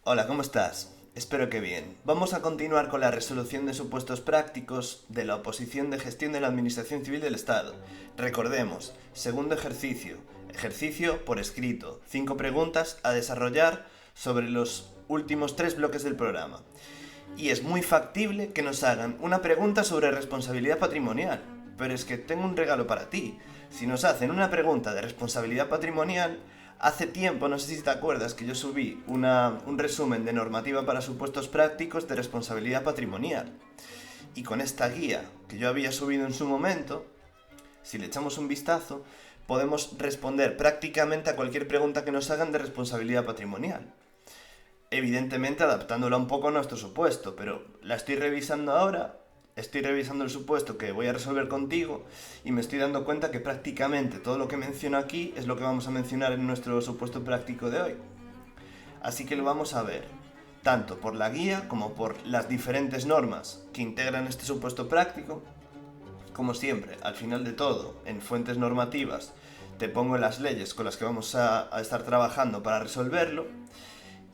Hola, ¿cómo estás? Espero que bien. Vamos a continuar con la resolución de supuestos prácticos de la oposición de gestión de la Administración Civil del Estado. Recordemos, segundo ejercicio, ejercicio por escrito, 5 preguntas a desarrollar sobre los últimos 3 bloques del programa. Y es muy factible que nos hagan una pregunta sobre responsabilidad patrimonial. Pero es que tengo un regalo para ti. Si nos hacen una pregunta de responsabilidad patrimonial, hace tiempo, no sé si te acuerdas, que yo subí un resumen de normativa para supuestos prácticos de responsabilidad patrimonial. Y con esta guía que yo había subido en su momento, si le echamos un vistazo, podemos responder prácticamente a cualquier pregunta que nos hagan de responsabilidad patrimonial. Evidentemente adaptándola un poco a nuestro supuesto, pero la estoy revisando ahora, estoy revisando el supuesto que voy a resolver contigo y me estoy dando cuenta que prácticamente todo lo que menciono aquí es lo que vamos a mencionar en nuestro supuesto práctico de hoy. Así que lo vamos a ver, tanto por la guía como por las diferentes normas que integran este supuesto práctico. Como siempre, al final de todo, en fuentes normativas, te pongo las leyes con las que vamos a estar trabajando para resolverlo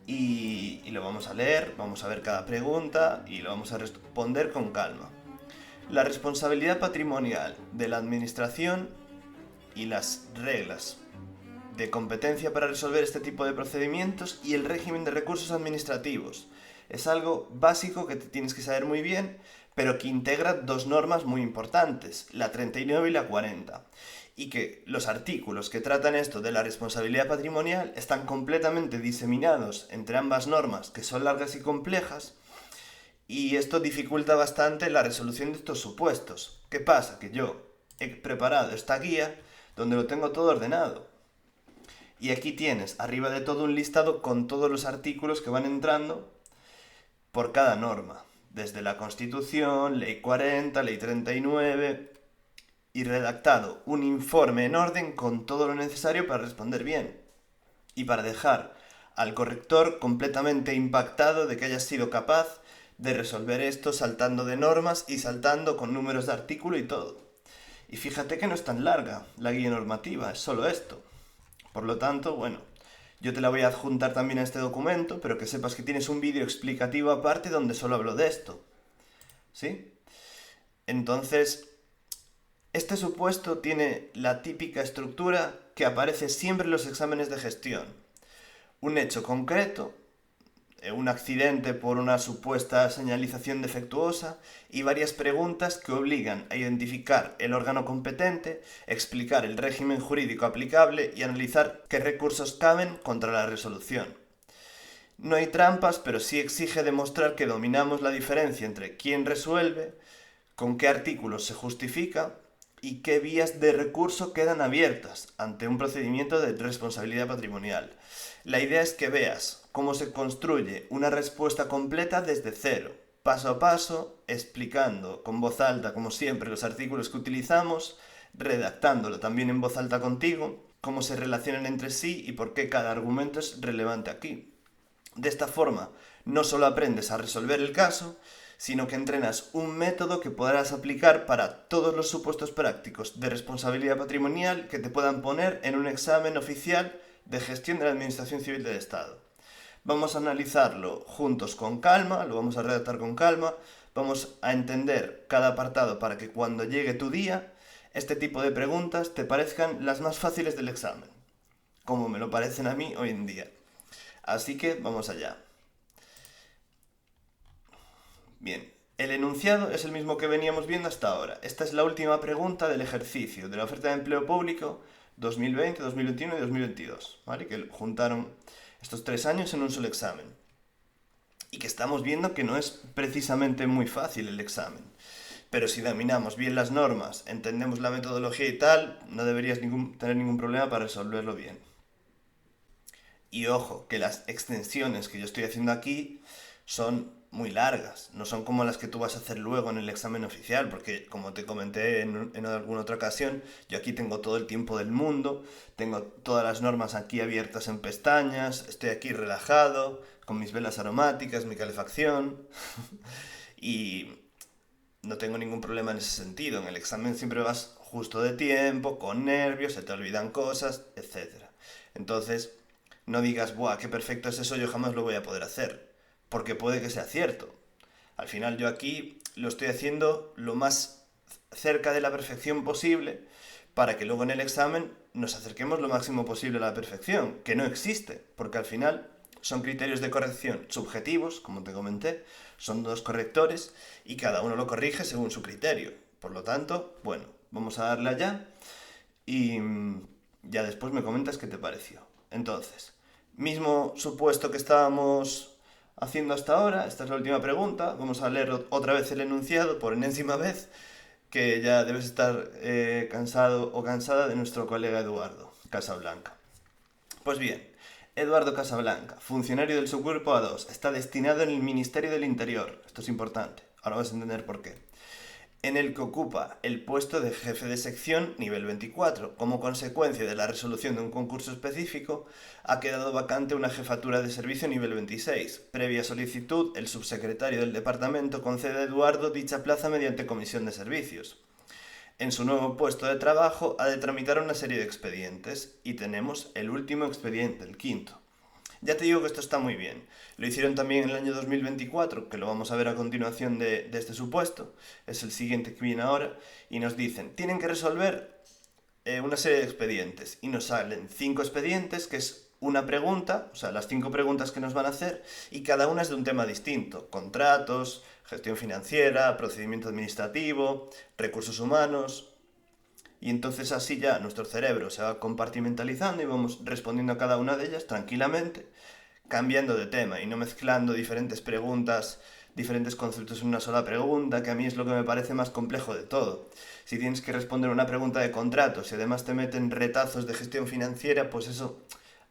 y lo vamos a leer, vamos a ver cada pregunta y lo vamos a responder con calma. La responsabilidad patrimonial de la administración y las reglas de competencia para resolver este tipo de procedimientos y el régimen de recursos administrativos. Es algo básico que te tienes que saber muy bien, pero que integra dos normas muy importantes, la 39 y la 40. Y que los artículos que tratan esto de la responsabilidad patrimonial están completamente diseminados entre ambas normas, que son largas y complejas, y esto dificulta bastante la resolución de estos supuestos. ¿Qué pasa? Que yo he preparado esta guía donde lo tengo todo ordenado. Y aquí tienes arriba de todo un listado con todos los artículos que van entrando por cada norma. Desde la Constitución, Ley 40, Ley 39, y redactado un informe en orden con todo lo necesario para responder bien. Y para dejar al corrector completamente impactado de que hayas sido capaz de resolver esto saltando de normas y saltando con números de artículo y todo. Y fíjate que no es tan larga la guía normativa, es solo esto. Por lo tanto, bueno, yo te la voy a adjuntar también a este documento, pero que sepas que tienes un vídeo explicativo aparte donde solo hablo de esto. ¿Sí? Entonces, este supuesto tiene la típica estructura que aparece siempre en los exámenes de gestión. Un hecho concreto, un accidente por una supuesta señalización defectuosa y varias preguntas que obligan a identificar el órgano competente, explicar el régimen jurídico aplicable y analizar qué recursos caben contra la resolución. No hay trampas, pero sí exige demostrar que dominamos la diferencia entre quién resuelve, con qué artículos se justifica y qué vías de recurso quedan abiertas ante un procedimiento de responsabilidad patrimonial. La idea es que veas cómo se construye una respuesta completa desde cero, paso a paso, explicando con voz alta, como siempre, los artículos que utilizamos, redactándolo también en voz alta contigo, cómo se relacionan entre sí y por qué cada argumento es relevante aquí. De esta forma, no solo aprendes a resolver el caso, sino que entrenas un método que podrás aplicar para todos los supuestos prácticos de responsabilidad patrimonial que te puedan poner en un examen oficial de gestión de la Administración Civil del Estado. Vamos a analizarlo juntos con calma, lo vamos a redactar con calma, vamos a entender cada apartado para que cuando llegue tu día, este tipo de preguntas te parezcan las más fáciles del examen, como me lo parecen a mí hoy en día. Así que vamos allá. Bien, el enunciado es el mismo que veníamos viendo hasta ahora. Esta es la última pregunta del ejercicio de la oferta de empleo público 2020, 2021 y 2022, ¿vale? Que juntaron estos 3 años en un solo examen. Y que estamos viendo que no es precisamente muy fácil el examen. Pero si dominamos bien las normas, entendemos la metodología y tal, no deberías tener ningún problema para resolverlo bien. Y ojo, que las extensiones que yo estoy haciendo aquí son muy largas, no son como las que tú vas a hacer luego en el examen oficial, porque como te comenté en alguna otra ocasión, yo aquí tengo todo el tiempo del mundo, tengo todas las normas aquí abiertas en pestañas, estoy aquí relajado, con mis velas aromáticas, mi calefacción, y no tengo ningún problema en ese sentido. En el examen siempre vas justo de tiempo, con nervios, se te olvidan cosas, etcétera. Entonces, No digas, ¡buah, qué perfecto es eso, yo jamás lo voy a poder hacer! Porque puede que sea cierto. Al final yo aquí lo estoy haciendo lo más cerca de la perfección posible para que luego en el examen nos acerquemos lo máximo posible a la perfección, que no existe, porque al final son criterios de corrección subjetivos, como te comenté, son dos correctores y cada uno lo corrige según su criterio. Por lo tanto, bueno, vamos a darle allá y ya después me comentas qué te pareció. Entonces, mismo supuesto que estábamos haciendo hasta ahora, esta es la última pregunta, vamos a leer otra vez el enunciado por enésima vez, que ya debes estar cansado o cansada de nuestro colega Eduardo Casablanca. Pues bien, Eduardo Casablanca, funcionario del subgrupo A2, está destinado en el Ministerio del Interior. Esto es importante, ahora vas a entender por qué. En el que ocupa el puesto de jefe de sección nivel 24. Como consecuencia de la resolución de un concurso específico, ha quedado vacante una jefatura de servicio nivel 26. Previa solicitud, el subsecretario del departamento concede a Eduardo dicha plaza mediante comisión de servicios. En su nuevo puesto de trabajo ha de tramitar una serie de expedientes y tenemos el último expediente, el quinto. Ya te digo que esto está muy bien. Lo hicieron también en el año 2024, que lo vamos a ver a continuación de este supuesto. Es el siguiente que viene ahora. Y nos dicen, tienen que resolver una serie de expedientes. Y nos salen 5 expedientes, que es una pregunta, o sea, las 5 preguntas que nos van a hacer, y cada una es de un tema distinto. Contratos, gestión financiera, procedimiento administrativo, recursos humanos. Y entonces así ya nuestro cerebro se va compartimentalizando y vamos respondiendo a cada una de ellas tranquilamente, cambiando de tema y no mezclando diferentes preguntas, diferentes conceptos en una sola pregunta, que a mí es lo que me parece más complejo de todo. Si tienes que responder una pregunta de contratos y además te meten retazos de gestión financiera, pues eso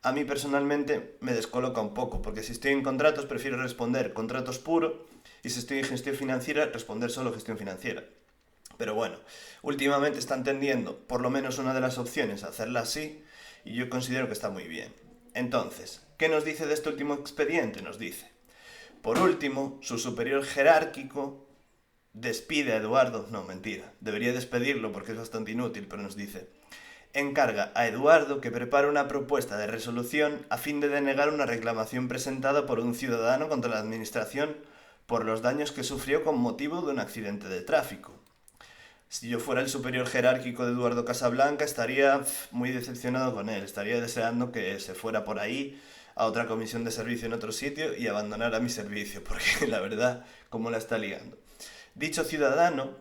a mí personalmente me descoloca un poco, porque si estoy en contratos prefiero responder contratos puro y si estoy en gestión financiera responder solo gestión financiera. Pero bueno, últimamente están tendiendo, por lo menos una de las opciones, a hacerla así, y yo considero que está muy bien. Entonces, ¿qué nos dice de este último expediente? Nos dice, por último, su superior jerárquico despide a Eduardo, no, mentira, debería despedirlo porque es bastante inútil, pero nos dice, encarga a Eduardo que prepare una propuesta de resolución a fin de denegar una reclamación presentada por un ciudadano contra la administración por los daños que sufrió con motivo de un accidente de tráfico. Si yo fuera el superior jerárquico de Eduardo Casablanca, estaría muy decepcionado con él. Estaría deseando que se fuera por ahí a otra comisión de servicio en otro sitio y abandonara mi servicio, porque la verdad, cómo la está liando. Dicho ciudadano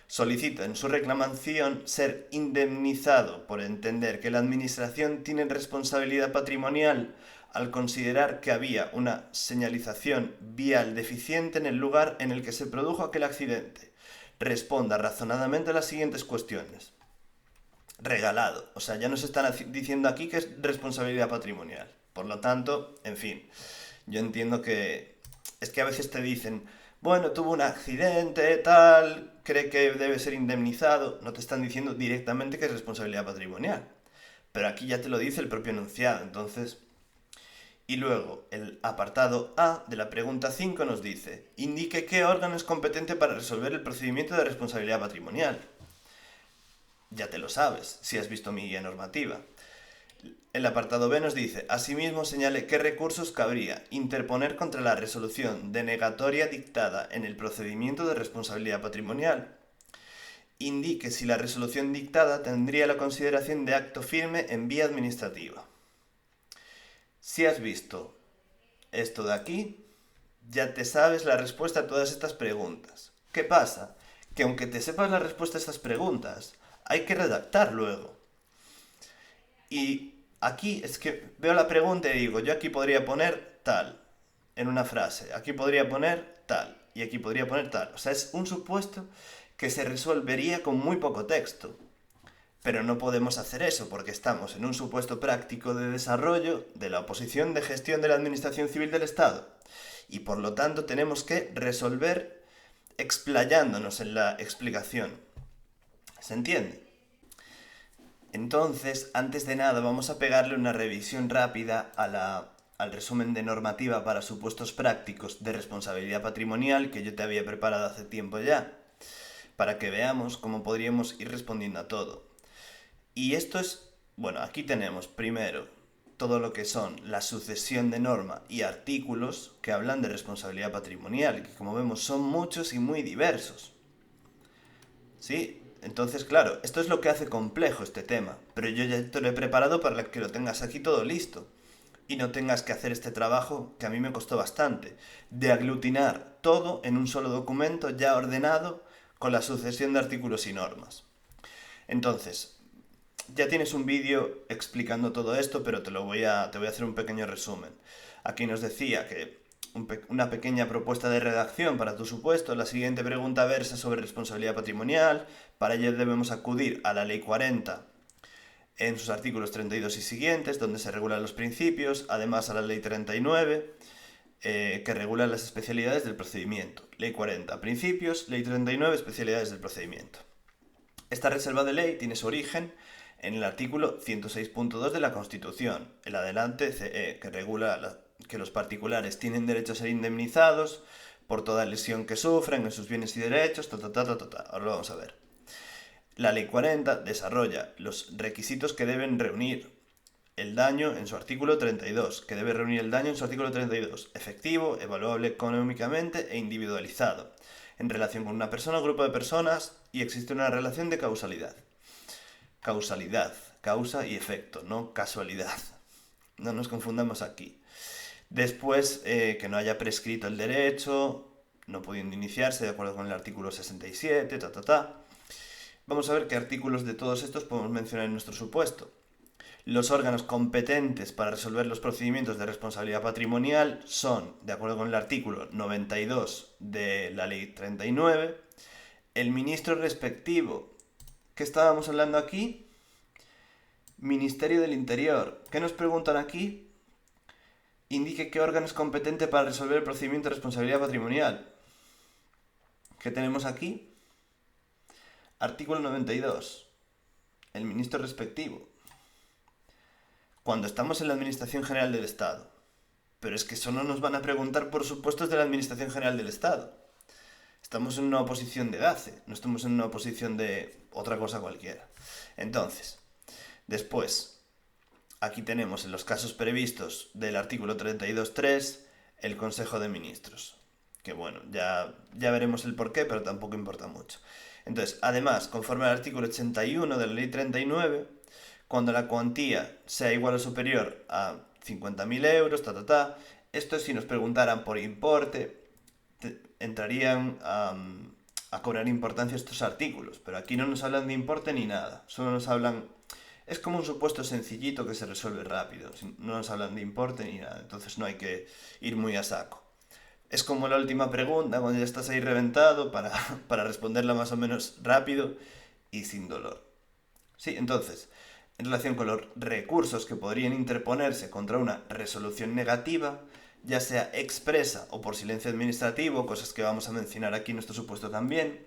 solicita en su reclamación ser indemnizado por entender que la administración tiene responsabilidad patrimonial al considerar que había una señalización vial deficiente en el lugar en el que se produjo aquel accidente. Responda razonadamente a las siguientes cuestiones. Regalado. O sea, ya nos están diciendo aquí que es responsabilidad patrimonial. Por lo tanto, en fin, yo entiendo que es que a veces te dicen, bueno, tuvo un accidente, tal, cree que debe ser indemnizado. No te están diciendo directamente que es responsabilidad patrimonial. Pero aquí ya te lo dice el propio enunciado, entonces... Y luego, el apartado A de la pregunta 5 nos dice, indique qué órgano es competente para resolver el procedimiento de responsabilidad patrimonial. Ya te lo sabes, si has visto mi guía normativa. El apartado B nos dice, asimismo señale qué recursos cabría interponer contra la resolución denegatoria dictada en el procedimiento de responsabilidad patrimonial. Indique si la resolución dictada tendría la consideración de acto firme en vía administrativa. Si has visto esto de aquí, ya te sabes la respuesta a todas estas preguntas. ¿Qué pasa? Que aunque te sepas la respuesta a estas preguntas, hay que redactar luego. Y aquí es que veo la pregunta y digo, yo aquí podría poner tal, en una frase, aquí podría poner tal, y aquí podría poner tal. O sea, es un supuesto que se resolvería con muy poco texto. Pero no podemos hacer eso porque estamos en un supuesto práctico de desarrollo de la oposición de gestión de la Administración Civil del Estado. Y por lo tanto tenemos que resolver explayándonos en la explicación. ¿Se entiende? Entonces, antes de nada, vamos a pegarle una revisión rápida al resumen de normativa para supuestos prácticos de responsabilidad patrimonial que yo te había preparado hace tiempo ya, para que veamos cómo podríamos ir respondiendo a todo. Y esto es, bueno, aquí tenemos primero todo lo que son la sucesión de norma y artículos que hablan de responsabilidad patrimonial, que como vemos son muchos y muy diversos. ¿Sí? Entonces, claro, esto es lo que hace complejo este tema, pero yo ya te lo he preparado para que lo tengas aquí todo listo y no tengas que hacer este trabajo que a mí me costó bastante, de aglutinar todo en un solo documento ya ordenado con la sucesión de artículos y normas. Entonces, ya tienes un vídeo explicando todo esto, pero te voy a hacer un pequeño resumen. Aquí nos decía que una pequeña propuesta de redacción para tu supuesto. La siguiente pregunta versa sobre responsabilidad patrimonial. Para ello debemos acudir a la Ley 40 en sus artículos 32 y siguientes, donde se regulan los principios, además a la Ley 39, que regula las especialidades del procedimiento. Ley 40, principios, Ley 39, especialidades del procedimiento. Esta reserva de ley tiene su origen en el artículo 106.2 de la Constitución, el adelante CE, que regula que los particulares tienen derecho a ser indemnizados por toda lesión que sufran en sus bienes y derechos, Ahora lo vamos a ver. La Ley 40 desarrolla los requisitos que deben reunir el daño en su artículo 32, que debe reunir el daño en su artículo 32, efectivo, evaluable económicamente e individualizado, en relación con una persona o grupo de personas, y existe una relación de causalidad. Causalidad, causa y efecto, no casualidad. No nos confundamos aquí. Después, que no haya prescrito el derecho, no pudiendo iniciarse de acuerdo con el artículo 67, Vamos a ver qué artículos de todos estos podemos mencionar en nuestro supuesto. Los órganos competentes para resolver los procedimientos de responsabilidad patrimonial son, de acuerdo con el artículo 92 de la Ley 39, el ministro respectivo. ¿Qué estábamos hablando aquí? Ministerio del Interior. ¿Qué nos preguntan aquí? Indique qué órgano es competente para resolver el procedimiento de responsabilidad patrimonial. ¿Qué tenemos aquí? Artículo 92. El ministro respectivo. Cuando estamos en la Administración General del Estado. Pero es que eso no nos van a preguntar por supuestos de la Administración General del Estado. Estamos en una oposición de GACE, no estamos en una oposición de otra cosa cualquiera. Entonces, después, aquí tenemos en los casos previstos del artículo 32.3 el Consejo de Ministros. Que bueno, ya veremos el porqué, pero tampoco importa mucho. Entonces, además, conforme al artículo 81 de la Ley 39, cuando la cuantía sea igual o superior a 50.000 euros, esto si nos preguntaran por importe, entrarían a cobrar importancia estos artículos, pero aquí no nos hablan de importe ni nada, solo nos hablan... Es como un supuesto sencillito que se resuelve rápido, no nos hablan de importe ni nada, entonces no hay que ir muy a saco. Es como la última pregunta, cuando ya estás ahí reventado, para responderla más o menos rápido y sin dolor. Sí, entonces, en relación con los recursos que podrían interponerse contra una resolución negativa, ya sea expresa o por silencio administrativo, cosas que vamos a mencionar aquí en nuestro supuesto también,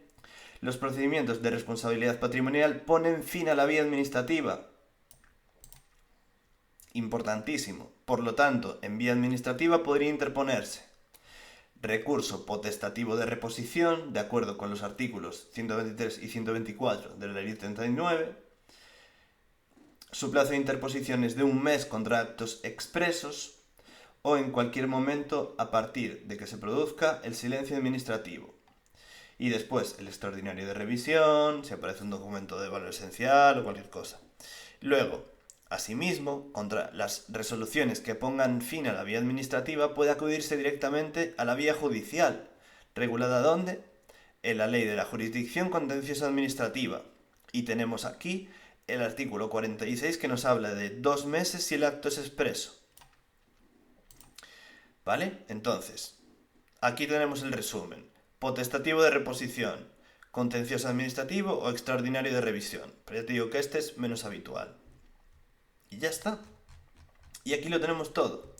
los procedimientos de responsabilidad patrimonial ponen fin a la vía administrativa. Importantísimo. Por lo tanto, en vía administrativa podría interponerse recurso potestativo de reposición, de acuerdo con los artículos 123 y 124 de la Ley 39. Su plazo de interposición es de 1 mes contra actos expresos o en cualquier momento a partir de que se produzca el silencio administrativo. Y después el extraordinario de revisión, si aparece un documento de valor esencial o cualquier cosa. Luego, asimismo, contra las resoluciones que pongan fin a la vía administrativa puede acudirse directamente a la vía judicial. ¿Regulada dónde? En la Ley de la Jurisdicción Contenciosa Administrativa. Y tenemos aquí el artículo 46 que nos habla de 2 meses si el acto es expreso. ¿Vale? Entonces, aquí tenemos el resumen. Potestativo de reposición, contencioso administrativo o extraordinario de revisión. Pero ya te digo que este es menos habitual. Y ya está. Y aquí lo tenemos todo.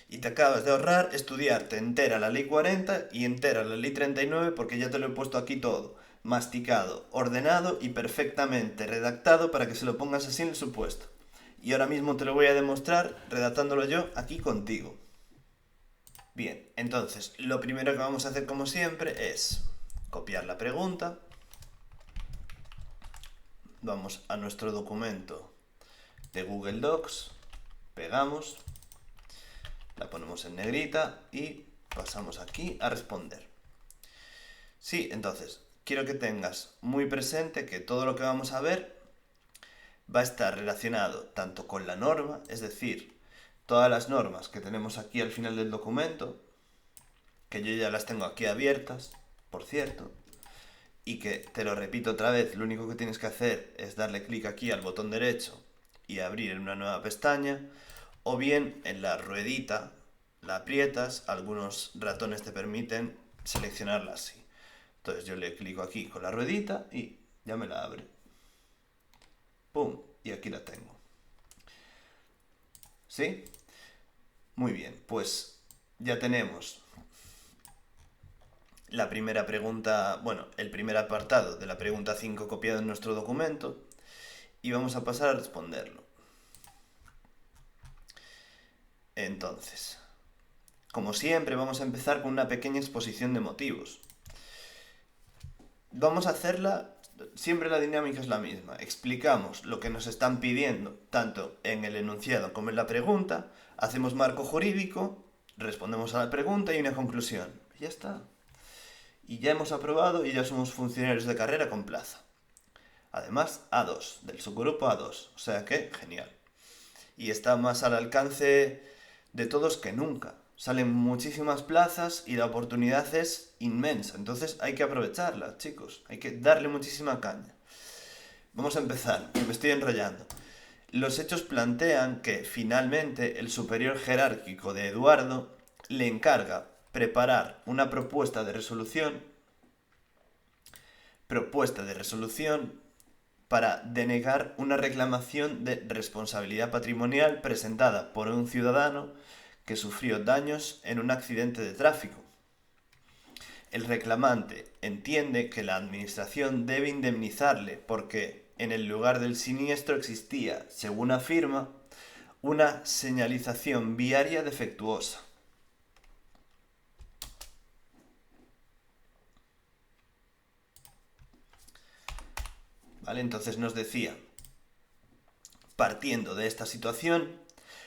Y te acabas de ahorrar estudiarte entera la Ley 40 y entera la Ley 39 porque ya te lo he puesto aquí todo. Masticado, ordenado y perfectamente redactado para que se lo pongas así en el supuesto. Y ahora mismo te lo voy a demostrar redactándolo yo aquí contigo. Bien, entonces, lo primero que vamos a hacer como siempre es copiar la pregunta. Vamos a nuestro documento de Google Docs. pegamos, la ponemos en negrita y pasamos aquí a responder. Sí, entonces, quiero que tengas muy presente que todo lo que vamos a ver va a estar relacionado tanto con la norma, es decir, todas las normas que tenemos aquí al final del documento, que yo ya las tengo aquí abiertas, por cierto, y que te lo repito otra vez, lo único que tienes que hacer es darle clic aquí al botón derecho y abrir en una nueva pestaña, o bien en la ruedita la aprietas, algunos ratones te permiten seleccionarla así. Entonces yo le clico aquí con la ruedita y ya me la abre. ¡Pum! Y aquí la tengo. ¿Sí? Muy bien, pues ya tenemos la primera pregunta, bueno, el primer apartado de la pregunta 5 copiado en nuestro documento y vamos a pasar a responderlo. Entonces, como siempre, vamos a empezar con una pequeña exposición de motivos. Vamos a hacerla, siempre la dinámica es la misma. Explicamos lo que nos están pidiendo, tanto en el enunciado como en la pregunta, hacemos marco jurídico, respondemos a la pregunta y una conclusión. Y ya está. Y ya hemos aprobado y ya somos funcionarios de carrera con plaza. Además, A2, del subgrupo A2, o sea que, genial. Y está más al alcance de todos que nunca. Salen muchísimas plazas y la oportunidad es inmensa. Entonces hay que aprovecharla, chicos. Hay que darle muchísima caña. Vamos a empezar, que me estoy enrollando. Los hechos plantean que finalmente el superior jerárquico de Eduardo le encarga preparar una propuesta de resolución para denegar una reclamación de responsabilidad patrimonial presentada por un ciudadano que sufrió daños en un accidente de tráfico. El reclamante entiende que la administración debe indemnizarle porque en el lugar del siniestro existía, según afirma, una señalización viaria defectuosa. ¿Vale? Entonces nos decía, partiendo de esta situación,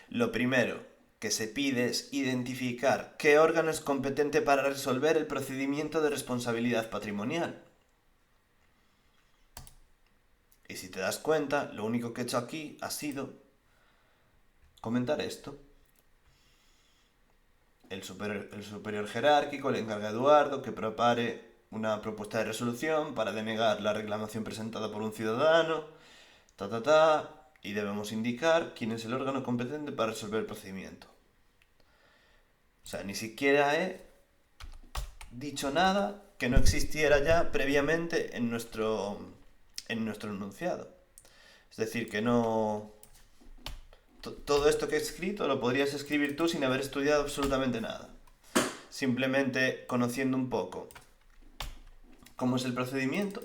lo primero que se pide es identificar qué órgano es competente para resolver el procedimiento de responsabilidad patrimonial. Y si te das cuenta, lo único que he hecho aquí ha sido comentar esto. El superior jerárquico le encarga a Eduardo que prepare una propuesta de resolución para denegar la reclamación presentada por un ciudadano, y debemos indicar quién es el órgano competente para resolver el procedimiento. O sea, ni siquiera he dicho nada que no existiera ya previamente en nuestro enunciado. Es decir, que no... Todo esto que he escrito lo podrías escribir tú sin haber estudiado absolutamente nada. Simplemente conociendo un poco cómo es el procedimiento,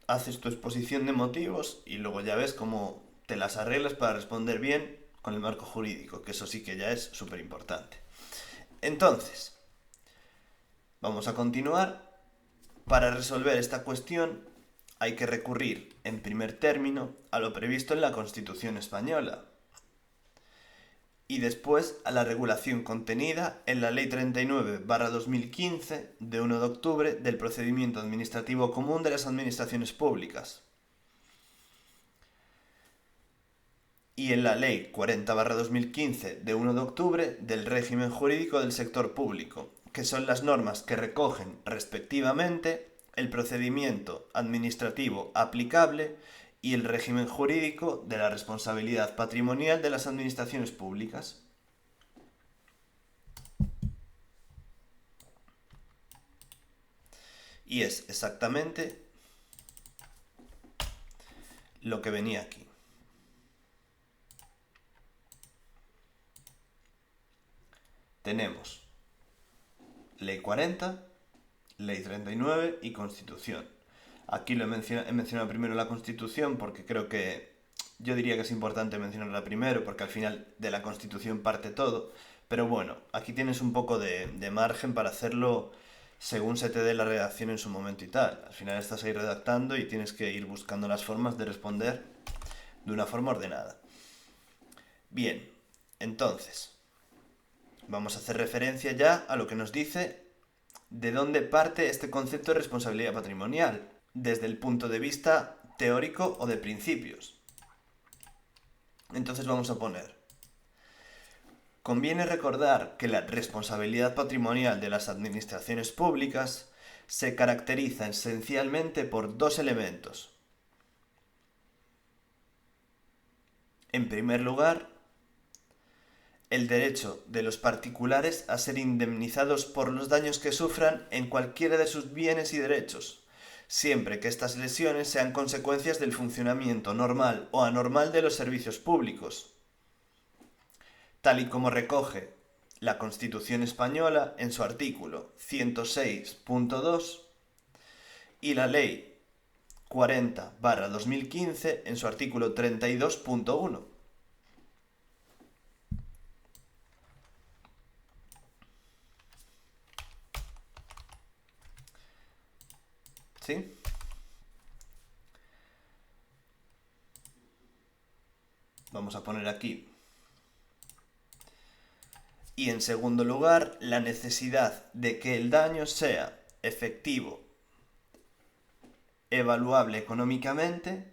haces tu exposición de motivos y luego ya ves cómo te las arreglas para responder bien con el marco jurídico, que eso sí que ya es súper importante. Entonces, vamos a continuar. Para resolver esta cuestión hay que recurrir, en primer término, a lo previsto en la Constitución española y después a la regulación contenida en la Ley 39/2015 de 1 de octubre del Procedimiento Administrativo Común de las Administraciones Públicas y en la Ley 40/2015 de 1 de octubre del Régimen Jurídico del Sector Público, que son las normas que recogen, respectivamente, el procedimiento administrativo aplicable y el régimen jurídico de la responsabilidad patrimonial de las administraciones públicas. Y es exactamente lo que venía aquí. Tenemos Ley 40, Ley 39 y Constitución. Aquí he mencionado primero la Constitución porque creo que yo diría que es importante mencionarla primero porque al final de la Constitución parte todo. Pero bueno, aquí tienes un poco de margen para hacerlo según se te dé la redacción en su momento y tal. Al final estás ahí redactando y tienes que ir buscando las formas de responder de una forma ordenada. Bien, entonces, vamos a hacer referencia ya a lo que nos dice de dónde parte este concepto de responsabilidad patrimonial, desde el punto de vista teórico o de principios. Entonces vamos a poner: conviene recordar que la responsabilidad patrimonial de las administraciones públicas se caracteriza esencialmente por dos elementos. En primer lugar, el derecho de los particulares a ser indemnizados por los daños que sufran en cualquiera de sus bienes y derechos, siempre que estas lesiones sean consecuencias del funcionamiento normal o anormal de los servicios públicos, tal y como recoge la Constitución española en su artículo 106.2 y la Ley 40/2015 en su artículo 32.1. ¿Sí? Vamos a poner aquí. Y en segundo lugar, la necesidad de que el daño sea efectivo, evaluable económicamente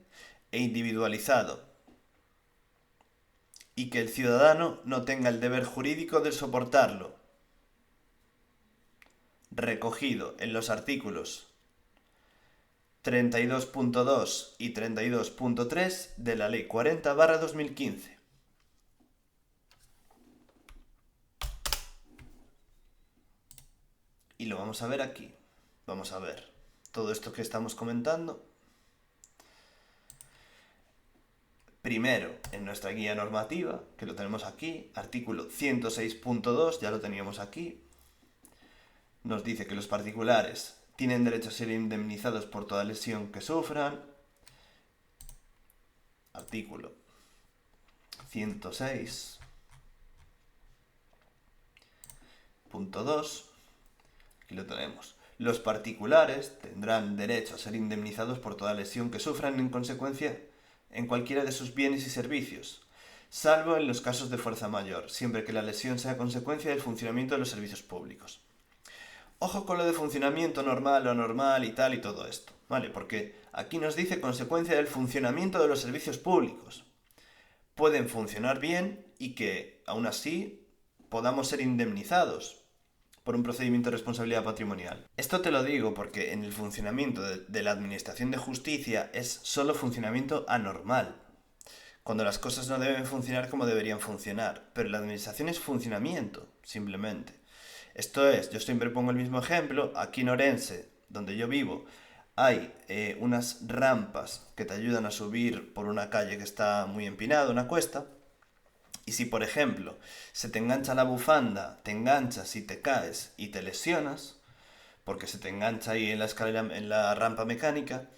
e individualizado, y que el ciudadano no tenga el deber jurídico de soportarlo, recogido en los artículos 32.2 y 32.3 de la Ley 40/2015. Y lo vamos a ver aquí. Vamos a ver todo esto que estamos comentando. Primero, en nuestra guía normativa, que lo tenemos aquí, artículo 106.2, ya lo teníamos aquí, nos dice que los particulares tienen derecho a ser indemnizados por toda lesión que sufran. Artículo 106.2, aquí lo tenemos. Los particulares tendrán derecho a ser indemnizados por toda lesión que sufran en consecuencia en cualquiera de sus bienes y servicios, salvo en los casos de fuerza mayor, siempre que la lesión sea consecuencia del funcionamiento de los servicios públicos. Ojo con lo de funcionamiento normal o anormal y tal y todo esto, ¿vale? Porque aquí nos dice consecuencia del funcionamiento de los servicios públicos. Pueden funcionar bien y que, aún así, podamos ser indemnizados por un procedimiento de responsabilidad patrimonial. Esto te lo digo porque en el funcionamiento de la Administración de Justicia es solo funcionamiento anormal, cuando las cosas no deben funcionar como deberían funcionar, pero la Administración es funcionamiento, simplemente. Esto es, yo siempre pongo el mismo ejemplo, aquí en Orense, donde yo vivo, hay unas rampas que te ayudan a subir por una calle que está muy empinada, una cuesta. Y si, por ejemplo, se te engancha la bufanda, te enganchas y te caes y te lesionas, porque se te engancha ahí en la escalera, en la rampa mecánica,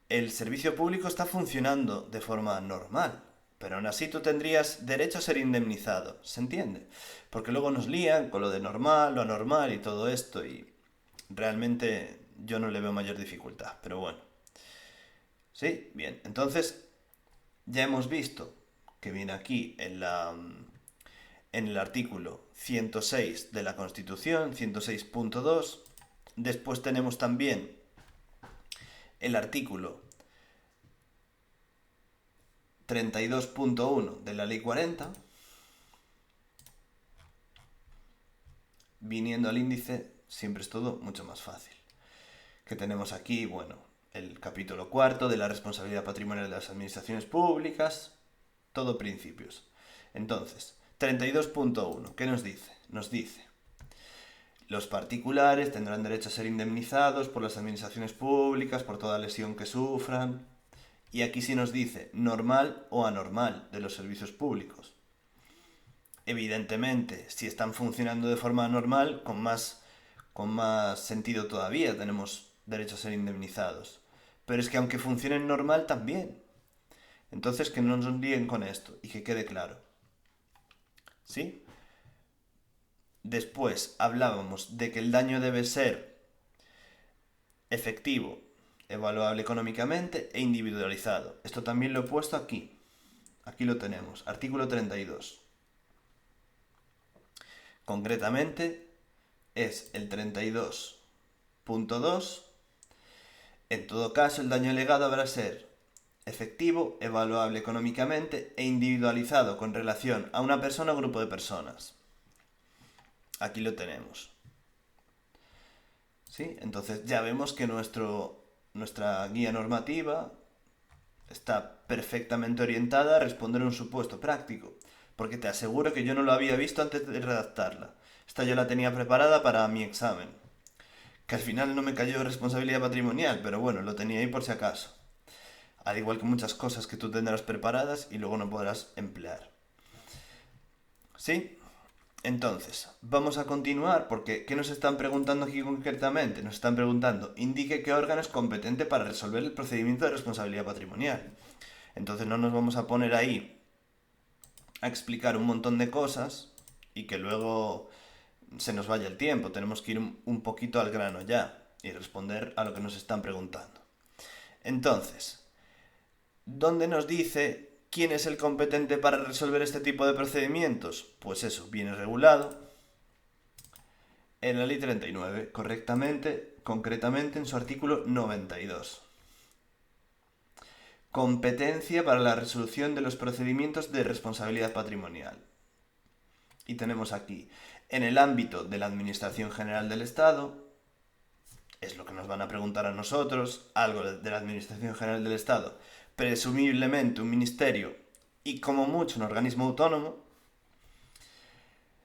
el servicio público está funcionando de forma normal, pero aún así tú tendrías derecho a ser indemnizado, ¿se entiende? Porque luego nos lían con lo de normal, lo anormal y todo esto, y realmente yo no le veo mayor dificultad, pero bueno. Sí, bien, entonces ya hemos visto que viene aquí en el artículo 106 de la Constitución, 106.2. Después tenemos también el artículo 32.1 de la Ley 40. Viniendo al índice, siempre es todo mucho más fácil. Que tenemos aquí, bueno, el capítulo 4 de la responsabilidad patrimonial de las administraciones públicas, todo principios. Entonces, 32.1, ¿qué nos dice? Nos dice: los particulares tendrán derecho a ser indemnizados por las administraciones públicas por toda lesión que sufran. Y aquí sí nos dice normal o anormal de los servicios públicos. Evidentemente, si están funcionando de forma anormal, con más sentido todavía tenemos derecho a ser indemnizados. Pero es que aunque funcionen normal también. Entonces que no nos líen con esto y que quede claro. ¿Sí? Después hablábamos de que el daño debe ser efectivo, evaluable económicamente e individualizado. Esto también lo he puesto aquí. Aquí lo tenemos, artículo 32. Concretamente es el 32.2. En todo caso, el daño alegado habrá ser efectivo, evaluable económicamente e individualizado con relación a una persona o grupo de personas. Aquí lo tenemos. ¿Sí? Entonces ya vemos que nuestra guía normativa está perfectamente orientada a responder a un supuesto práctico, porque te aseguro que yo no lo había visto antes de redactarla. Esta yo la tenía preparada para mi examen, que al final no me cayó responsabilidad patrimonial, pero bueno, lo tenía ahí por si acaso. Al igual que muchas cosas que tú tendrás preparadas y luego no podrás emplear. ¿Sí? Entonces, vamos a continuar porque ¿qué nos están preguntando aquí concretamente? Nos están preguntando, indique qué órgano es competente para resolver el procedimiento de responsabilidad patrimonial. Entonces no nos vamos a poner ahí a explicar un montón de cosas y que luego se nos vaya el tiempo. Tenemos que ir un poquito al grano ya y responder a lo que nos están preguntando. Entonces, ¿dónde nos dice quién es el competente para resolver este tipo de procedimientos? Pues eso, viene regulado en la ley 39, concretamente en su artículo 92. Competencia para la resolución de los procedimientos de responsabilidad patrimonial. Y tenemos aquí, en el ámbito de la Administración General del Estado, es lo que nos van a preguntar a nosotros, algo de la Administración General del Estado, presumiblemente un ministerio y como mucho un organismo autónomo,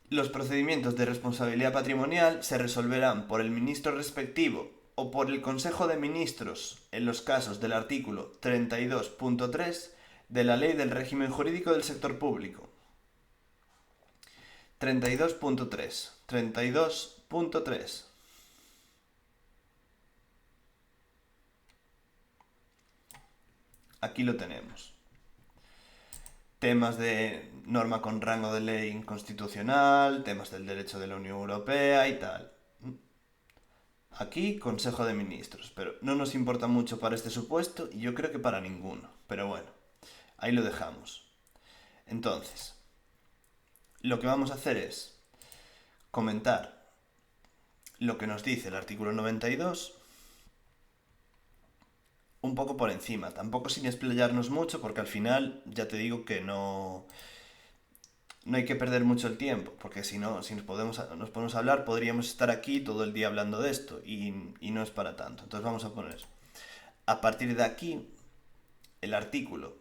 los procedimientos de responsabilidad patrimonial se resolverán por el ministro respectivo o por el Consejo de Ministros en los casos del artículo 32.3 de la Ley del Régimen Jurídico del Sector Público. 32.3. 32.3. Aquí lo tenemos. Temas de norma con rango de ley inconstitucional, temas del derecho de la Unión Europea y tal. Aquí, Consejo de Ministros, pero no nos importa mucho para este supuesto y yo creo que para ninguno. Pero bueno, ahí lo dejamos. Entonces, lo que vamos a hacer es comentar lo que nos dice el artículo 92 un poco por encima, tampoco sin explayarnos mucho porque al final ya te digo que no hay que perder mucho el tiempo, porque si no, si nos podemos hablar, podríamos estar aquí todo el día hablando de esto y no es para tanto. Entonces vamos a poner, a partir de aquí, el artículo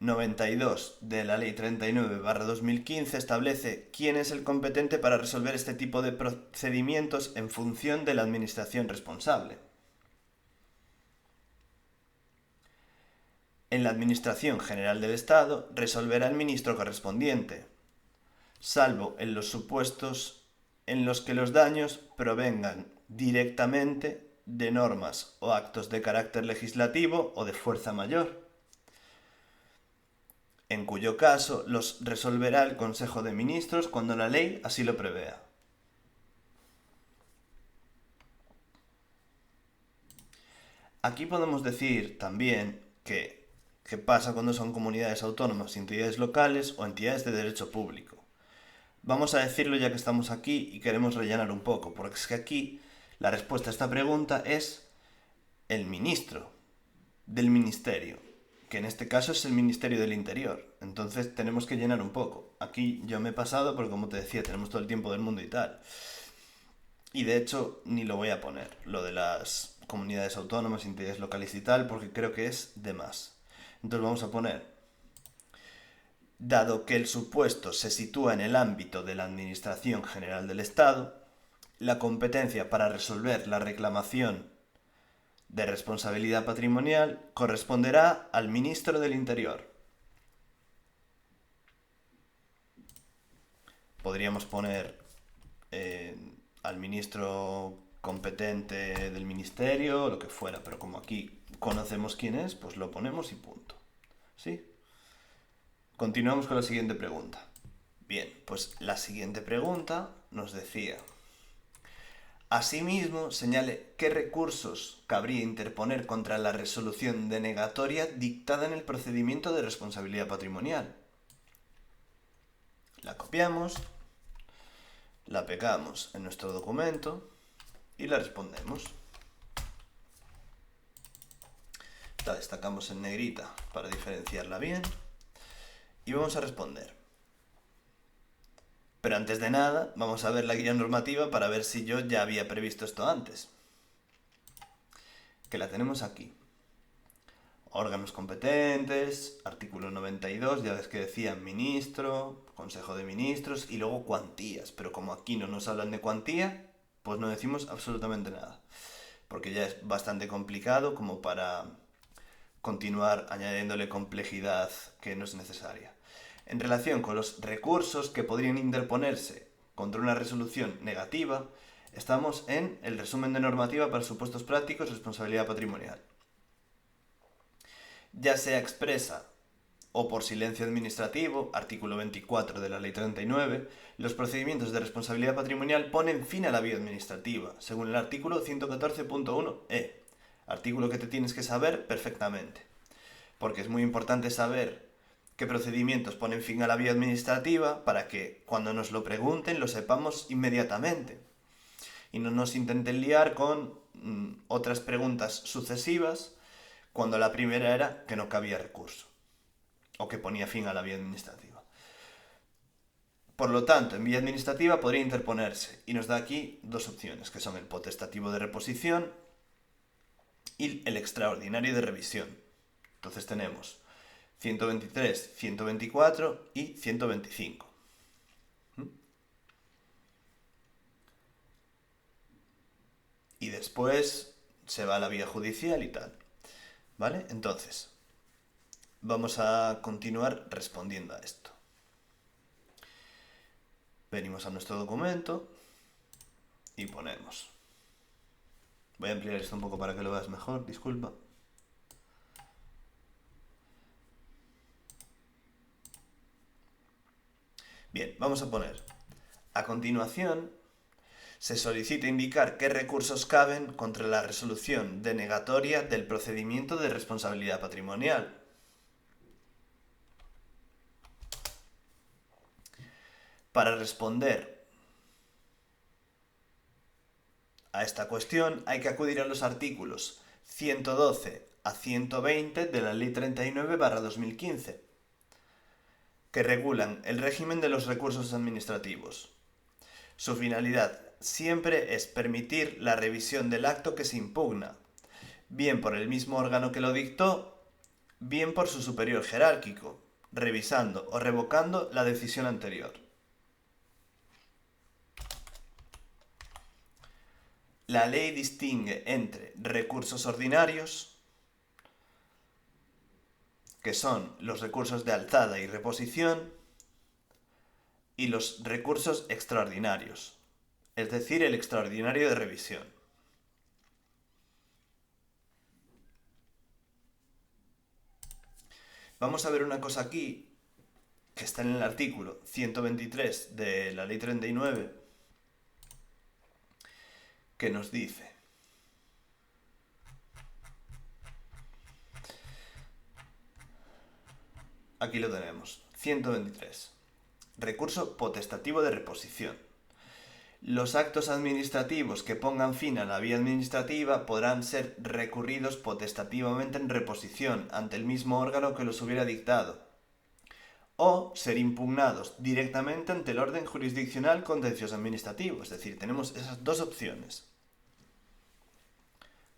92 de la Ley 39/2015 establece quién es el competente para resolver este tipo de procedimientos en función de la administración responsable. En la Administración General del Estado resolverá el ministro correspondiente, salvo en los supuestos en los que los daños provengan directamente de normas o actos de carácter legislativo o de fuerza mayor, en cuyo caso los resolverá el Consejo de Ministros cuando la ley así lo prevea. Aquí podemos decir también que ¿qué pasa cuando son comunidades autónomas, entidades locales o entidades de derecho público? Vamos a decirlo ya que estamos aquí y queremos rellenar un poco, porque es que aquí la respuesta a esta pregunta es el ministro del ministerio, que en este caso es el Ministerio del Interior. Entonces tenemos que llenar un poco. Aquí yo me he pasado porque, como te decía, tenemos todo el tiempo del mundo y tal. Y de hecho ni lo voy a poner, lo de las comunidades autónomas, entidades locales y tal, porque creo que es de más. Entonces vamos a poner, dado que el supuesto se sitúa en el ámbito de la Administración General del Estado, la competencia para resolver la reclamación de responsabilidad patrimonial corresponderá al Ministro del Interior. Podríamos poner al ministro competente del ministerio o lo que fuera, pero como aquí conocemos quién es, pues lo ponemos y punto. ¿Sí? Continuamos con la siguiente pregunta. Bien, pues la siguiente pregunta nos decía, Asimismo, señale qué recursos cabría interponer contra la resolución denegatoria dictada en el procedimiento de responsabilidad patrimonial. La copiamos, la pegamos en nuestro documento y la respondemos. La destacamos en negrita para diferenciarla bien y vamos a responder. Pero antes de nada, vamos a ver la guía normativa para ver si yo ya había previsto esto antes. Que la tenemos aquí. Órganos competentes, artículo 92, ya ves que decía ministro, consejo de ministros y luego cuantías. Pero como aquí no nos hablan de cuantía, pues no decimos absolutamente nada. Porque ya es bastante complicado como para continuar añadiéndole complejidad que no es necesaria. En relación con los recursos que podrían interponerse contra una resolución negativa, estamos en el resumen de normativa para supuestos prácticos, responsabilidad patrimonial. Ya sea expresa o por silencio administrativo, artículo 24 de la Ley 39, los procedimientos de responsabilidad patrimonial ponen fin a la vía administrativa, según el artículo 114.1e, artículo que te tienes que saber perfectamente, porque es muy importante saber qué procedimientos ponen fin a la vía administrativa para que cuando nos lo pregunten lo sepamos inmediatamente y no nos intenten liar con otras preguntas sucesivas cuando la primera era que no cabía recurso o que ponía fin a la vía administrativa. Por lo tanto, en vía administrativa podría interponerse y nos da aquí dos opciones, que son el potestativo de reposición y el extraordinario de revisión. Entonces tenemos 123, 124 y 125. Y después se va a la vía judicial y tal. ¿Vale? Entonces, vamos a continuar respondiendo a esto. Venimos a nuestro documento y ponemos. Voy a ampliar esto un poco para que lo veas mejor, disculpa. Bien, vamos a poner. A continuación, se solicita indicar qué recursos caben contra la resolución denegatoria del procedimiento de responsabilidad patrimonial. Para responder a esta cuestión hay que acudir a los artículos 112 a 120 de la Ley 39/2015, que regulan el régimen de los recursos administrativos. Su finalidad siempre es permitir la revisión del acto que se impugna, bien por el mismo órgano que lo dictó, bien por su superior jerárquico, revisando o revocando la decisión anterior. La ley distingue entre recursos ordinarios, que son los recursos de alzada y reposición, y los recursos extraordinarios, es decir, el extraordinario de revisión. Vamos a ver una cosa aquí, que está en el artículo 123 de la Ley 39, que nos dice: aquí lo tenemos, 123. Recurso potestativo de reposición. Los actos administrativos que pongan fin a la vía administrativa podrán ser recurridos potestativamente en reposición ante el mismo órgano que los hubiera dictado, o ser impugnados directamente ante el orden jurisdiccional contencioso administrativo. Es decir, tenemos esas dos opciones.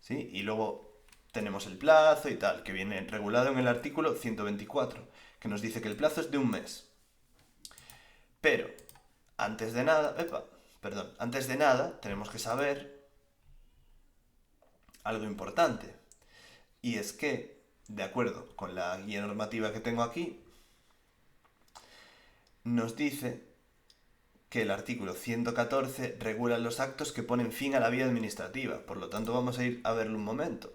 ¿Sí? Y luego tenemos el plazo y tal, que viene regulado en el artículo 124, que nos dice que el plazo es de un mes. Pero, antes de nada, tenemos que saber algo importante. Y es que, de acuerdo con la guía normativa que tengo aquí, nos dice que el artículo 114 regula los actos que ponen fin a la vía administrativa. Por lo tanto, vamos a ir a verlo un momento.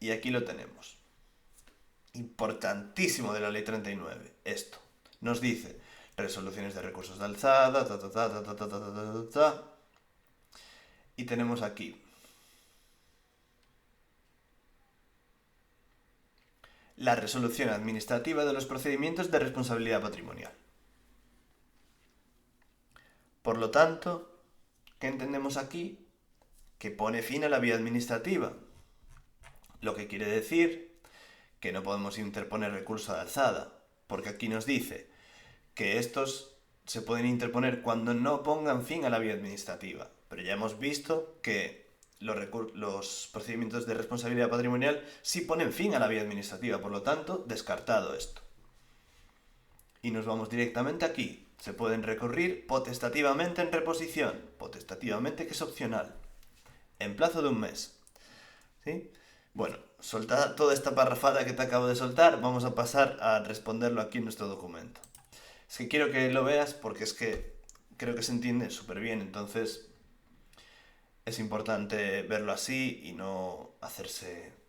Y aquí lo tenemos. Importantísimo de la Ley 39. Esto. Nos dice: resoluciones de recursos de alzada, y tenemos aquí la resolución administrativa de los procedimientos de responsabilidad patrimonial. Por lo tanto, ¿qué entendemos aquí? Que pone fin a la vía administrativa, lo que quiere decir que no podemos interponer recurso de alzada, porque aquí nos dice que estos se pueden interponer cuando no pongan fin a la vía administrativa, pero ya hemos visto que los procedimientos de responsabilidad patrimonial sí ponen fin a la vía administrativa, por lo tanto, descartado esto. Y nos vamos directamente aquí. Se pueden recurrir potestativamente en reposición, potestativamente que es opcional, en plazo de un mes. ¿Sí? Bueno, soltada toda esta parrafada que te acabo de soltar, vamos a pasar a responderlo aquí en nuestro documento. Es que quiero que lo veas porque es que creo que se entiende súper bien, entonces es importante verlo así y no hacerse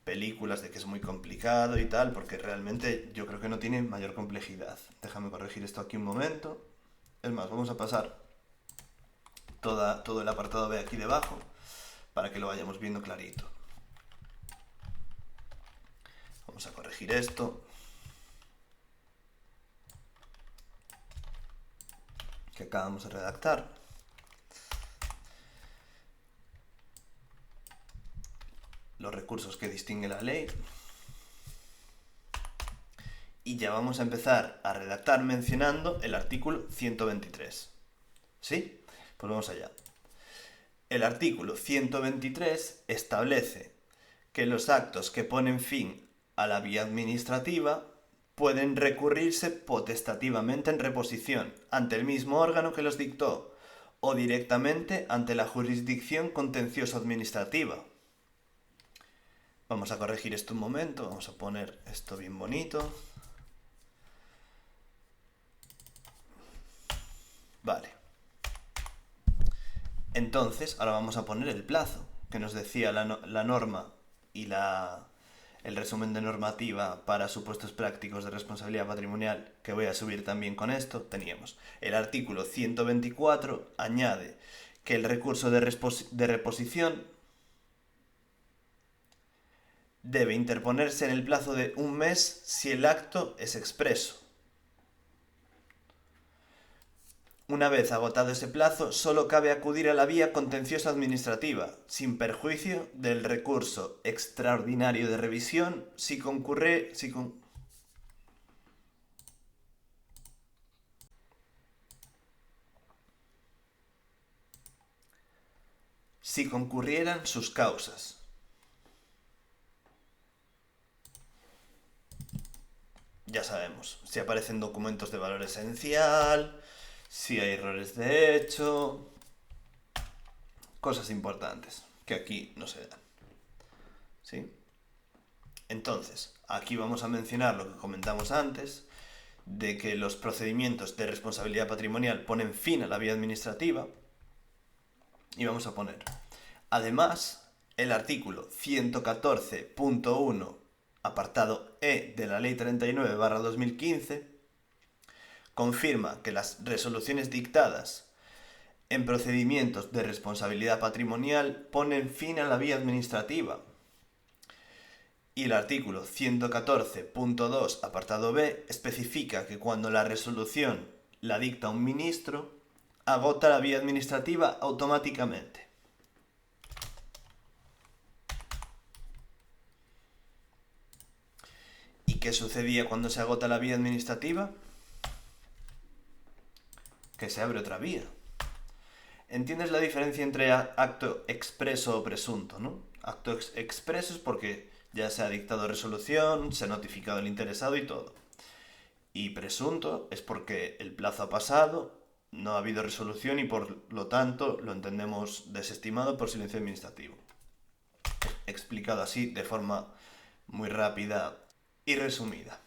películas de que es muy complicado y tal, porque realmente yo creo que no tiene mayor complejidad. Déjame corregir esto aquí un momento. Es más, vamos a pasar todo el apartado B aquí debajo para que lo vayamos viendo clarito. Vamos a corregir esto. Que acabamos de redactar. Los recursos que distingue la ley. Y ya vamos a empezar a redactar mencionando el artículo 123. ¿Sí? Pues vamos allá. El artículo 123 establece que los actos que ponen fin a la vía administrativa pueden recurrirse potestativamente en reposición ante el mismo órgano que los dictó o directamente ante la jurisdicción contencioso administrativa. Vamos a corregir esto un momento, vamos a poner esto bien bonito. Vale. Entonces, ahora vamos a poner el plazo que nos decía la norma y el resumen de normativa para supuestos prácticos de responsabilidad patrimonial, que voy a subir también con esto. Teníamos el artículo 124, añade que el recurso de reposición debe interponerse en el plazo de un mes si el acto es expreso. Una vez agotado ese plazo, solo cabe acudir a la vía contenciosa administrativa, sin perjuicio del recurso extraordinario de revisión si concurrieran sus causas. Ya sabemos, si aparecen documentos de valor esencial, si hay errores de hecho, cosas importantes que aquí no se dan. ¿Sí? Entonces, aquí vamos a mencionar lo que comentamos antes, de que los procedimientos de responsabilidad patrimonial ponen fin a la vía administrativa, y vamos a poner, además, el artículo 114.1, apartado E de la Ley 39/2015, confirma que las resoluciones dictadas en procedimientos de responsabilidad patrimonial ponen fin a la vía administrativa. Y el artículo 114.2, apartado B, especifica que cuando la resolución la dicta un ministro, agota la vía administrativa automáticamente. ¿Y qué sucedía cuando se agota la vía administrativa? Que se abre otra vía. ¿Entiendes la diferencia entre acto expreso o presunto, no? Acto expreso es porque ya se ha dictado resolución, se ha notificado al interesado y todo. Y presunto es porque el plazo ha pasado, no ha habido resolución y por lo tanto lo entendemos desestimado por silencio administrativo. Explicado así de forma muy rápida y resumida.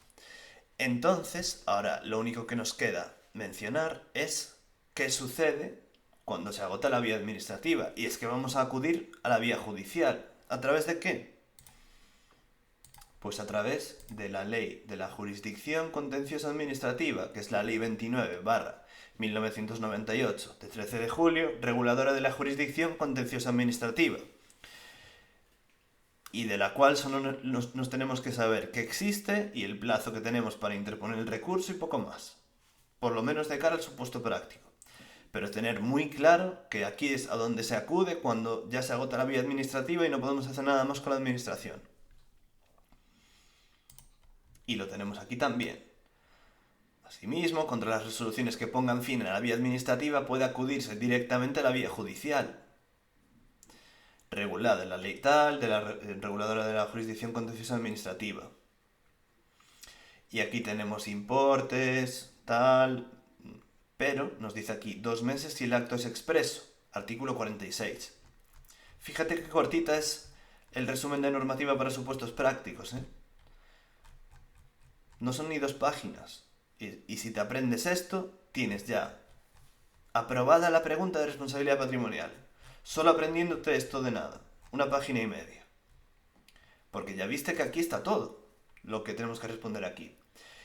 Entonces, ahora lo único que nos queda mencionar es qué sucede cuando se agota la vía administrativa. Y es que vamos a acudir a la vía judicial. ¿A través de qué? Pues a través de la Ley de la Jurisdicción Contenciosa Administrativa, que es la Ley 29/1998, de 13 de julio, reguladora de la jurisdicción contenciosa administrativa, y de la cual solo nos tenemos que saber que existe y el plazo que tenemos para interponer el recurso y poco más, por lo menos de cara al supuesto práctico. Pero tener muy claro que aquí es a donde se acude cuando ya se agota la vía administrativa y no podemos hacer nada más con la administración. Y lo tenemos aquí también. Asimismo, contra las resoluciones que pongan fin a la vía administrativa puede acudirse directamente a la vía judicial, regulada en la ley tal, de la reguladora de la jurisdicción contenciosa administrativa. Y aquí tenemos importes, tal, pero nos dice aquí 2 meses si el acto es expreso, artículo 46. Fíjate qué cortita es el resumen de normativa para supuestos prácticos, ¿eh? No son ni 2 páginas. Y si te aprendes esto, tienes ya aprobada la pregunta de responsabilidad patrimonial. Solo aprendiéndote esto de nada. 1 página y media. Porque ya viste que aquí está todo lo que tenemos que responder aquí.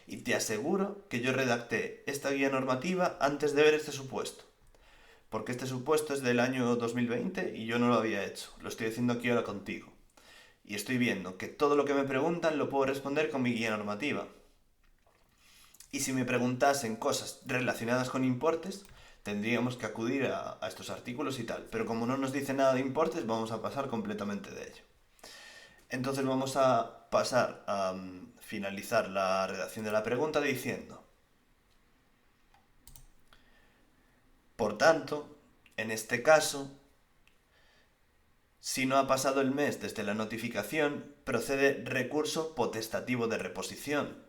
Y te aseguro que yo redacté esta guía normativa antes de ver este supuesto. Porque este supuesto es del año 2020 y yo no lo había hecho. Lo estoy haciendo aquí ahora contigo. Y estoy viendo que todo lo que me preguntan lo puedo responder con mi guía normativa. Y si me preguntasen cosas relacionadas con importes, tendríamos que acudir a estos artículos y tal. Pero como no nos dice nada de importes, vamos a pasar completamente de ello. Entonces vamos a pasar a finalizar la redacción de la pregunta diciendo: por tanto, en este caso, si no ha pasado el mes desde la notificación, procede recurso potestativo de reposición.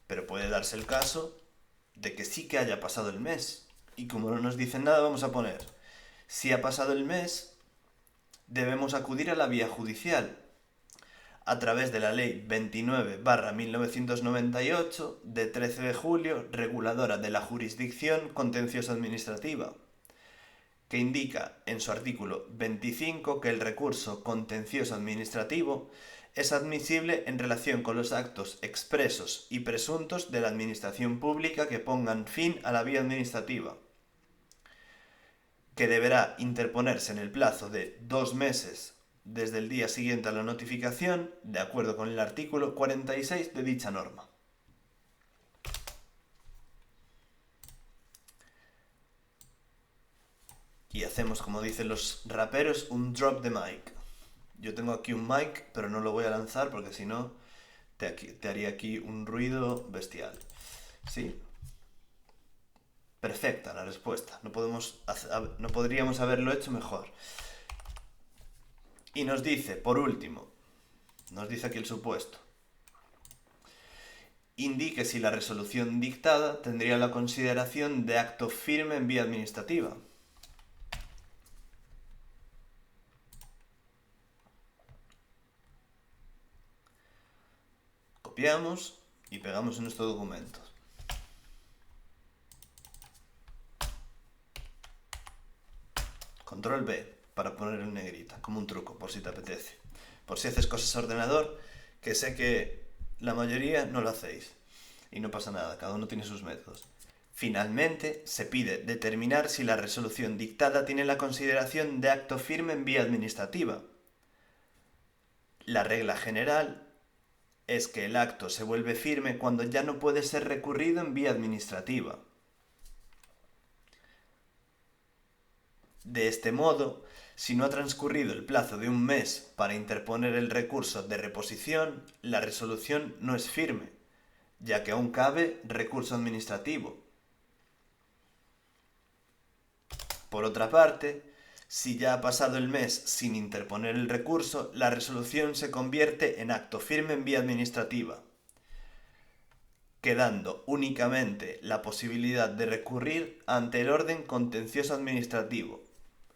Pero puede darse el caso de que sí que haya pasado el mes. Y como no nos dicen nada, vamos a poner: si ha pasado el mes, debemos acudir a la vía judicial, a través de la Ley 29/1998, de 13 de julio, reguladora de la jurisdicción contenciosa administrativa, que indica en su artículo 25 que el recurso contencioso administrativo es admisible en relación con los actos expresos y presuntos de la administración pública que pongan fin a la vía administrativa, que deberá interponerse en el plazo de 2 meses desde el día siguiente a la notificación, de acuerdo con el artículo 46 de dicha norma. Y hacemos, como dicen los raperos, un drop the mic. Yo tengo aquí un mic, pero no lo voy a lanzar porque si no te haría aquí un ruido bestial. ¿Sí? Perfecta la respuesta. No podríamos haberlo hecho mejor. Y nos dice, por último, nos dice aquí el supuesto: indique si la resolución dictada tendría la consideración de acto firme en vía administrativa. Copiamos y pegamos en nuestro documento. Control B para poner en negrita, como un truco, por si te apetece. Por si haces cosas a ordenador, que sé que la mayoría no lo hacéis. Y no pasa nada, cada uno tiene sus métodos. Finalmente, se pide determinar si la resolución dictada tiene la consideración de acto firme en vía administrativa. La regla general es que el acto se vuelve firme cuando ya no puede ser recurrido en vía administrativa. De este modo, si no ha transcurrido el plazo de 1 mes para interponer el recurso de reposición, la resolución no es firme, ya que aún cabe recurso administrativo. Por otra parte, si ya ha pasado el mes sin interponer el recurso, la resolución se convierte en acto firme en vía administrativa, quedando únicamente la posibilidad de recurrir ante el orden contencioso administrativo,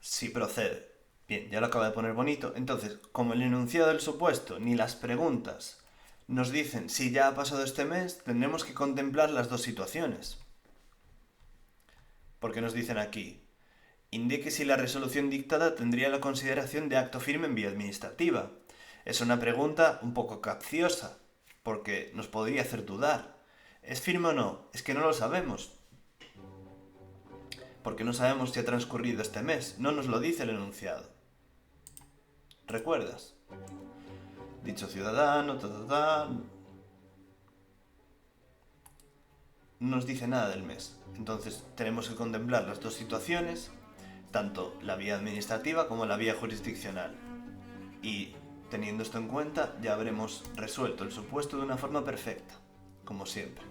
si procede. Bien, ya lo acabo de poner bonito. Entonces, como el enunciado del supuesto ni las preguntas nos dicen si ya ha pasado este mes, tendremos que contemplar las 2 situaciones. Porque nos dicen aquí: Indique si la resolución dictada tendría la consideración de acto firme en vía administrativa. Es una pregunta un poco capciosa, porque nos podría hacer dudar. ¿Es firme o no? Es que no lo sabemos. Porque no sabemos si ha transcurrido este mes, no nos lo dice el enunciado. ¿Recuerdas? Dicho ciudadano, no nos dice nada del mes. Entonces tenemos que contemplar las dos situaciones, tanto la vía administrativa como la vía jurisdiccional. Y teniendo esto en cuenta, ya habremos resuelto el supuesto de una forma perfecta, como siempre.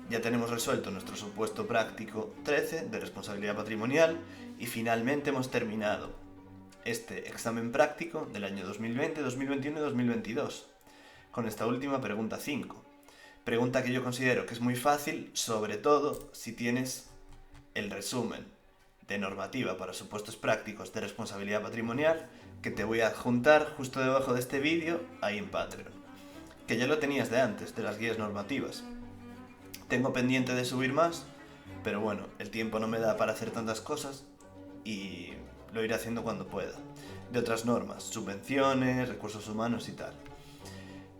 Ya tenemos resuelto nuestro supuesto práctico 13 de responsabilidad patrimonial y finalmente hemos terminado este examen práctico del año 2020, 2021 y 2022 con esta última pregunta 5. Pregunta que yo considero que es muy fácil, sobre todo si tienes el resumen de normativa para supuestos prácticos de responsabilidad patrimonial que te voy a adjuntar justo debajo de este vídeo ahí en Patreon, que ya lo tenías de antes, de las guías normativas. Tengo pendiente de subir más, pero bueno, el tiempo no me da para hacer tantas cosas y lo iré haciendo cuando pueda. De otras normas, subvenciones, recursos humanos y tal.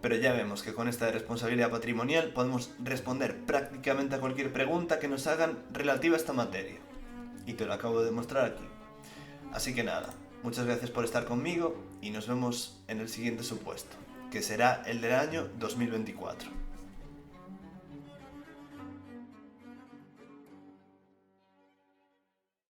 Pero ya vemos que con esta de responsabilidad patrimonial podemos responder prácticamente a cualquier pregunta que nos hagan relativa a esta materia. Y te lo acabo de mostrar aquí. Así que nada, muchas gracias por estar conmigo y nos vemos en el siguiente supuesto, que será el del año 2024.